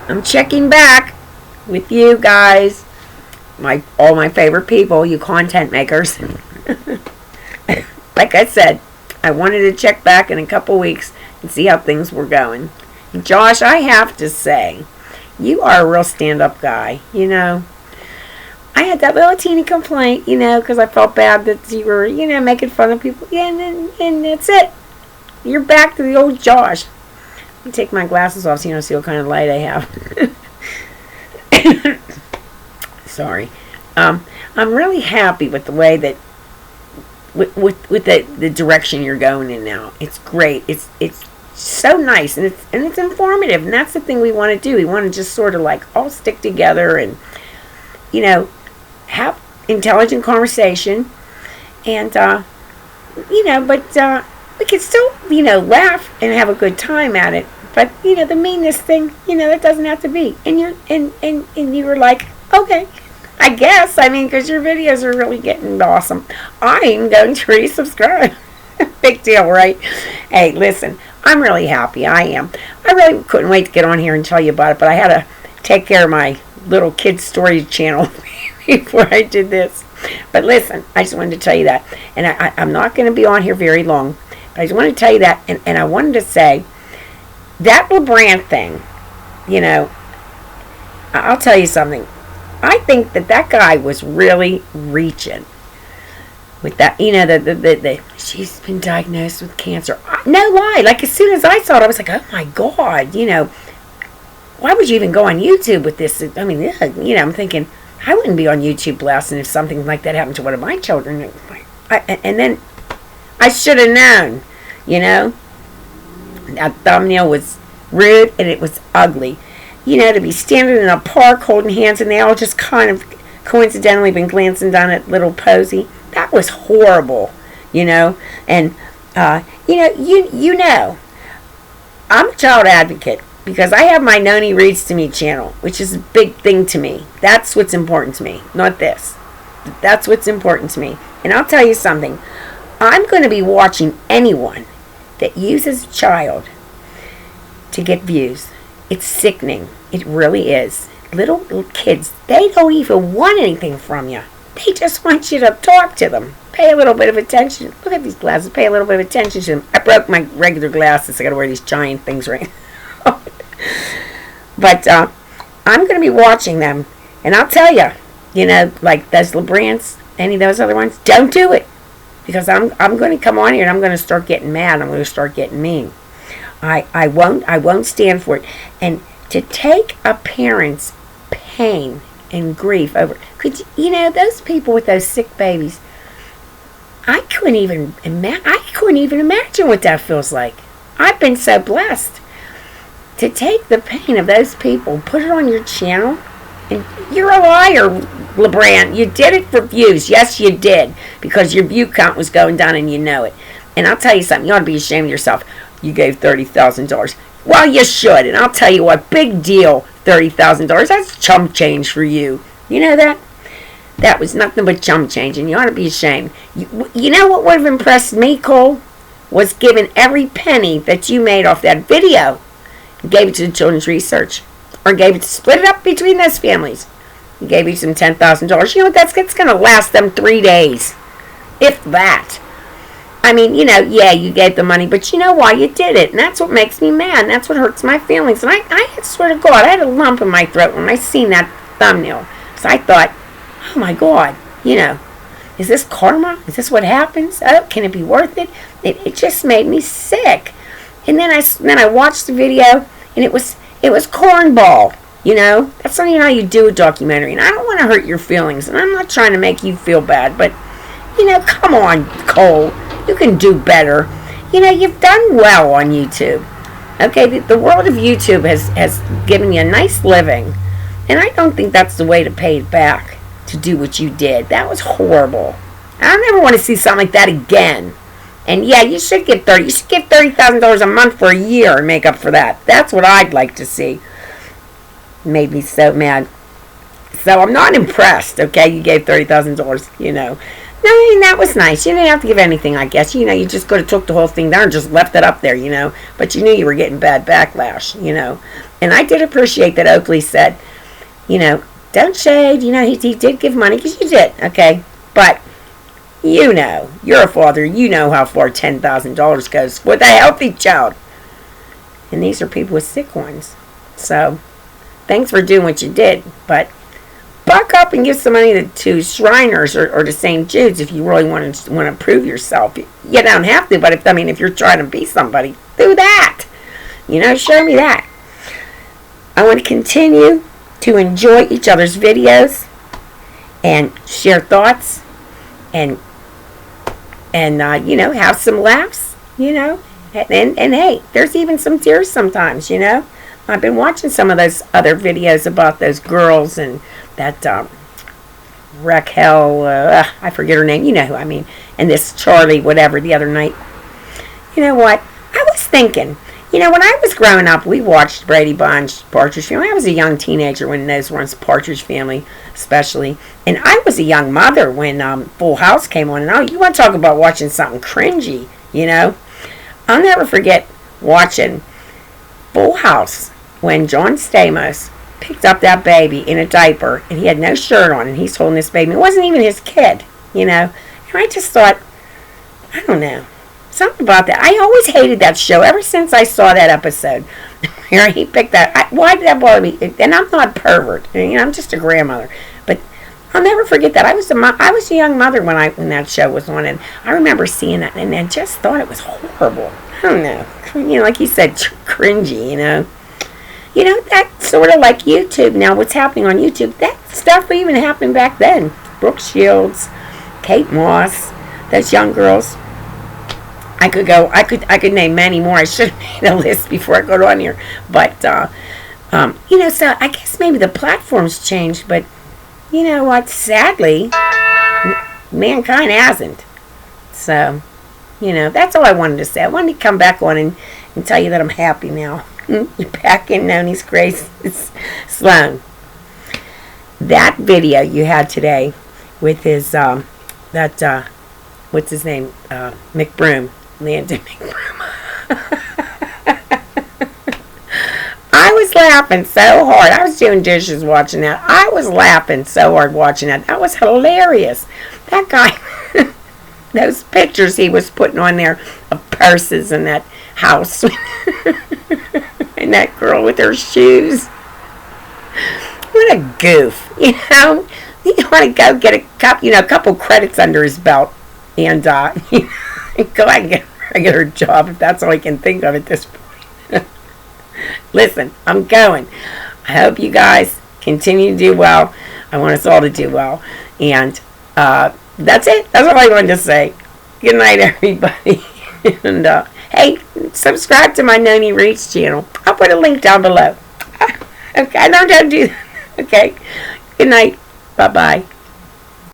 I'm checking back with you guys, all my favorite people, you content makers. Like I said, I wanted to check back in a couple weeks and see how things were going. Josh, I have to say, you are a real stand-up guy, you know. I had that little teeny complaint, you know, because I felt bad that you were, you know, making fun of people. Yeah, and that's it. You're back to the old Josh. Let me take my glasses off so you don't see what kind of light I have. Sorry. I'm really happy with the way that, with the direction you're going in now. It's great. It's so nice, and it's informative, and that's the thing we want to do. We want to just sort of like all stick together and, you know, have intelligent conversation, and you know, but we can still, you know, laugh and have a good time at it. But you know, the meanness thing, you know, that doesn't have to be. And you were like, okay, I guess. I mean, because your videos are really getting awesome. I'm going to resubscribe. Big deal, right? Hey, listen, I'm really happy. I am. I really couldn't wait to get on here and tell you about it, but I had to take care of my little kid story channel before I did this. But listen, I just wanted to tell you that. And I'm not going to be on here very long, but I just wanted to tell you that. And I wanted to say, that LaBrant thing, you know, I'll tell you something. I think that guy was really reaching with that, you know, the she's been diagnosed with cancer. No lie. Like, as soon as I saw it, I was like, oh my God, you know, why would you even go on YouTube with this? I mean, you know, I'm thinking, I wouldn't be on YouTube blasting if something like that happened to one of my children. And then I should have known, you know. That thumbnail was rude and it was ugly. You know, to be standing in a park holding hands and they all just kind of coincidentally been glancing down at little Posey. That was horrible, you know. And, you know, I'm a child advocate because I have my Noni Reads to Me channel, which is a big thing to me. That's what's important to me, not this. That's what's important to me. And I'll tell you something. I'm going to be watching anyone that uses a child to get views. It's sickening. It really is. Little kids, they don't even want anything from you. They just want you to talk to them. Pay a little bit of attention. Look at these glasses. Pay a little bit of attention to them. I broke my regular glasses. I got to wear these giant things right now. But I'm going to be watching them. And I'll tell you, you know, like those LaBrants, any of those other ones, don't do it. Because I'm going to come on here and I'm going to start getting mad. I'm going to start getting mean. I won't stand for it. And to take a parent's pain and grief over, you know, those people with those sick babies, I couldn't even imagine what that feels like. I've been so blessed to take the pain of those people, put it on your channel. And you're a liar, LaBrant. You did it for views. Yes, you did. Because your view count was going down and you know it. And I'll tell you something. You ought to be ashamed of yourself. You gave $30,000. Well, you should. And I'll tell you what. Big deal. $30,000. That's chump change for you. You know that? That was nothing but chump change. And you ought to be ashamed. You know what would have impressed me, Cole? Was giving every penny that you made off that video and gave it to the Children's Research. Or split it up between those families. He gave you some $10,000. You know what? That's going to last them 3 days. If that. I mean, you know, yeah, you gave the money, but you know why you did it. And that's what makes me mad. And that's what hurts my feelings. And I swear to God, I had a lump in my throat when I seen that thumbnail. So I thought, oh my God, you know, is this karma? Is this what happens? Oh, can it be worth it? It just made me sick. And then I watched the video, and it was cornball, you know. That's not even how you do a documentary. And I don't want to hurt your feelings. And I'm not trying to make you feel bad. But, you know, come on, Cole. You can do better. You know, you've done well on YouTube. Okay, the world of YouTube has given you a nice living. And I don't think that's the way to pay it back, to do what you did. That was horrible. I don't ever want to see something like that again. And yeah, you should get $30,000 a month for a year and make up for that. That's what I'd like to see. Made me so mad. So I'm not impressed. Okay, you gave $30,000. You know, No, I mean, that was nice. You didn't have to give anything, I guess. You just could have took the whole thing down and just left it up there. But you knew you were getting bad backlash. And I did appreciate that Oakley said, don't shade. He did give money, because you did, okay? But, you're a father. You know how far $10,000 goes with a healthy child. And these are people with sick ones. So, thanks for doing what you did. But, buck up and give some money to Shriners or to St. Jude's if you really want to prove yourself. You don't have to, but if you're trying to be somebody, do that. Show me that. I want to continue to enjoy each other's videos and share thoughts and have some laughs, and hey, there's even some tears sometimes, I've been watching some of those other videos about those girls and that Raquel, I forget her name, you know who I mean, and this Charlie whatever the other night. You know what? I was thinking, when I was growing up, we watched Brady Bunch, Partridge Family. I was a young teenager when those were Partridge Family, especially. And I was a young mother when Full House came on. And you want to talk about watching something cringy, I'll never forget watching Full House when John Stamos picked up that baby in a diaper and he had no shirt on and he's holding this baby. It wasn't even his kid, And I just thought, I don't know. Something about that. I always hated that show ever since I saw that episode where he picked that. Why did that bother me? And I'm not a pervert. I'm just a grandmother. But I'll never forget that. I was a young mother when that show was on, and I remember seeing that and then just thought it was horrible. I don't know. Like you said, cringy. That's sort of like YouTube now. What's happening on YouTube? That stuff even happened back then. Brooke Shields, Kate Moss, those young girls. I could name many more. I should have made a list before I got on here. But, so I guess maybe the platform's changed, but you know what? Sadly, mankind hasn't. So, that's all I wanted to say. I wanted to come back on and tell you that I'm happy now. You're back in Noni's Grace Sloan. That video you had today with his, what's his name? McBroom. Landon McBroom. I was laughing so hard. I was doing dishes watching that. I was laughing so hard watching that. That was hilarious. That guy, those pictures he was putting on there of purses in that house. And that girl with her shoes. What a goof. You want to go get a couple credits under his belt and go out and get a regular job if that's all I can think of at this point. Listen, I'm going. I hope you guys continue to do well. I want us all to do well. And that's it. That's all I wanted to say. Good night, everybody. And hey, subscribe to my Noni Reads channel. I'll put a link down below. Okay, I know how to do that. Okay. Good night. Bye-bye.